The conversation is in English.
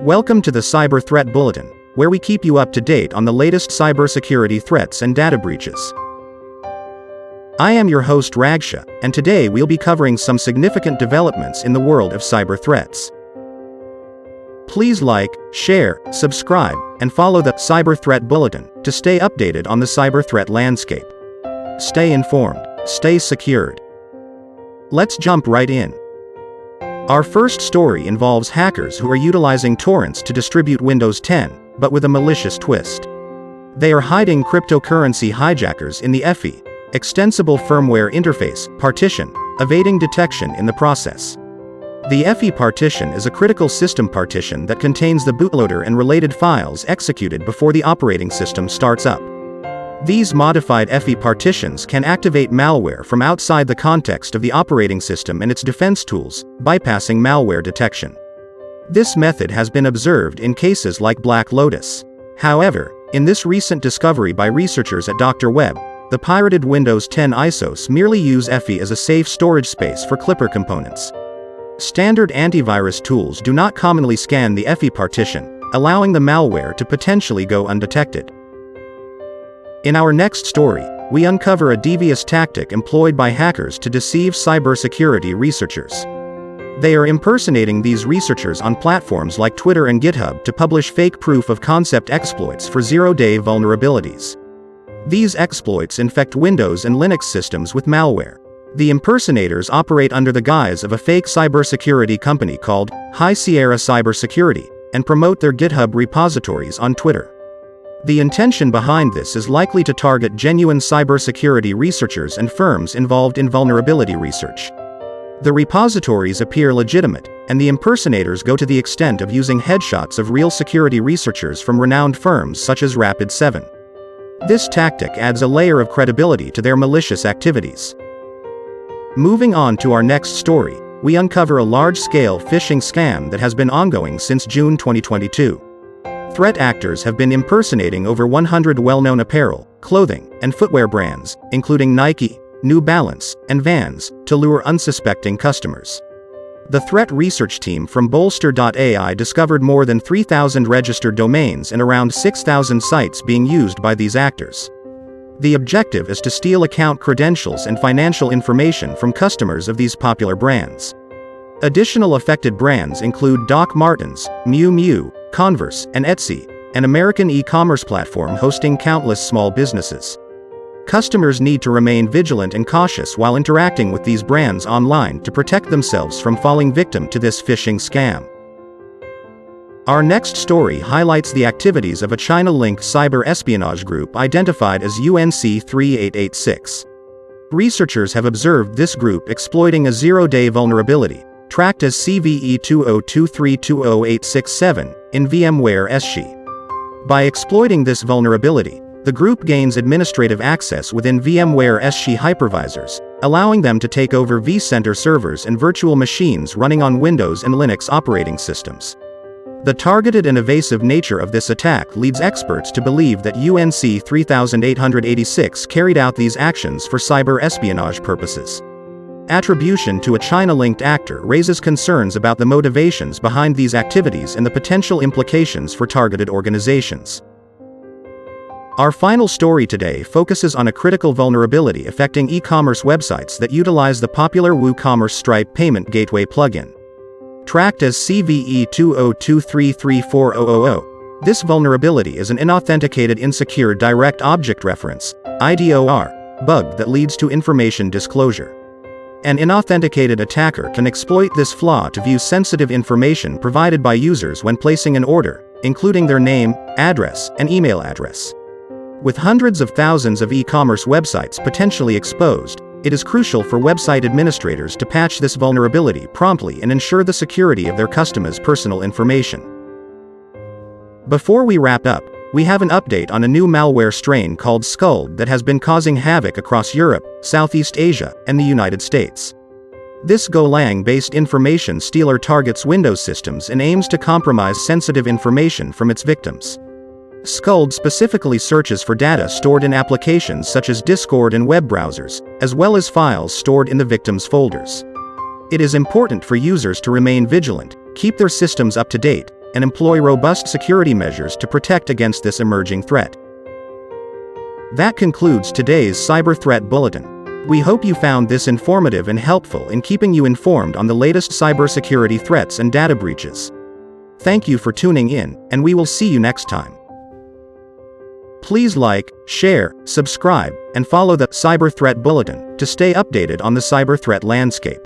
Welcome to the Cyber Threat Bulletin, where we keep you up to date on the latest cybersecurity threats and data breaches. I am your host Ragsha, and today we'll be covering some significant developments in the world of cyber threats. Please like, share, subscribe, and follow the Cyber Threat Bulletin to stay updated on the cyber threat landscape. Stay informed, stay secured. Let's jump right in. Our first story involves hackers who are utilizing Torrents to distribute Windows 10, but with a malicious twist. They are hiding cryptocurrency hijackers in the ESXi, extensible firmware interface, Partition, evading detection in the process. The ESXi partition is a critical system partition that contains the bootloader and related files executed before the operating system starts up. These modified ESXi partitions can activate malware from outside the context of the operating system and its defense tools, bypassing malware detection. This method has been observed in cases like Black Lotus. However, in this recent discovery by researchers at Dr. Web, the pirated Windows 10 ISOs merely use ESXi as a safe storage space for Clipper components. Standard antivirus tools do not commonly scan the ESXi partition, allowing the malware to potentially go undetected. In our next story, we uncover a devious tactic employed by hackers to deceive cybersecurity researchers. They are impersonating these researchers on platforms like Twitter and GitHub to publish fake proof-of-concept exploits for zero-day vulnerabilities. These exploits infect Windows and Linux systems with malware. The impersonators operate under the guise of a fake cybersecurity company called High Sierra Cybersecurity, and promote their GitHub repositories on Twitter. The intention behind this is likely to target genuine cybersecurity researchers and firms involved in vulnerability research. The repositories appear legitimate, and the impersonators go to the extent of using headshots of real security researchers from renowned firms such as Rapid7. This tactic adds a layer of credibility to their malicious activities. Moving on to our next story, we uncover a large-scale phishing scam that has been ongoing since June 2022. Threat actors have been impersonating over 100 well-known apparel, clothing, and footwear brands, including Nike, New Balance, and Vans, to lure unsuspecting customers. The threat research team from Bolster.ai discovered more than 3,000 registered domains and around 6,000 sites being used by these actors. The objective is to steal account credentials and financial information from customers of these popular brands. Additional affected brands include Doc Martens, Miu Miu, Converse, and Etsy, an American e-commerce platform hosting countless small businesses. Customers need to remain vigilant and cautious while interacting with these brands online to protect themselves from falling victim to this phishing scam. Our next story highlights the activities of a China-linked cyber-espionage group identified as UNC3886. Researchers have observed this group exploiting a zero-day vulnerability, tracked as CVE20232087, in VMware ESXi. By exploiting this vulnerability, the group gains administrative access within VMware ESXi hypervisors, allowing them to take over vCenter servers and virtual machines running on Windows and Linux operating systems. The targeted and evasive nature of this attack leads experts to believe that UNC3886 carried out these actions for cyber espionage purposes. Attribution to a China-linked actor raises concerns about the motivations behind these activities and the potential implications for targeted organizations. Our final story today focuses on a critical vulnerability affecting e-commerce websites that utilize the popular WooCommerce Stripe payment gateway plugin. Tracked as CVE20233400, this vulnerability is an inauthenticated insecure direct object reference (IDOR) bug that leads to information disclosure. An inauthenticated attacker can exploit this flaw to view sensitive information provided by users when placing an order, including their name, address, and email address. With hundreds of thousands of e-commerce websites potentially exposed, it is crucial for website administrators to patch this vulnerability promptly and ensure the security of their customers' personal information. Before we wrap up, we have an update on a new malware strain called Skuld that has been causing havoc across Europe, Southeast Asia, and the United States. This Golang-based information stealer targets Windows systems and aims to compromise sensitive information from its victims. Skuld specifically searches for data stored in applications such as Discord and web browsers, as well as files stored in the victim's folders. It is important for users to remain vigilant, keep their systems up to date, and employ robust security measures to protect against this emerging threat. That concludes today's Cyber Threat Bulletin. We hope you found this informative and helpful in keeping you informed on the latest cybersecurity threats and data breaches. Thank you for tuning in, and we will see you next time. Please like, share, subscribe, and follow the Cyber Threat Bulletin to stay updated on the cyber threat landscape.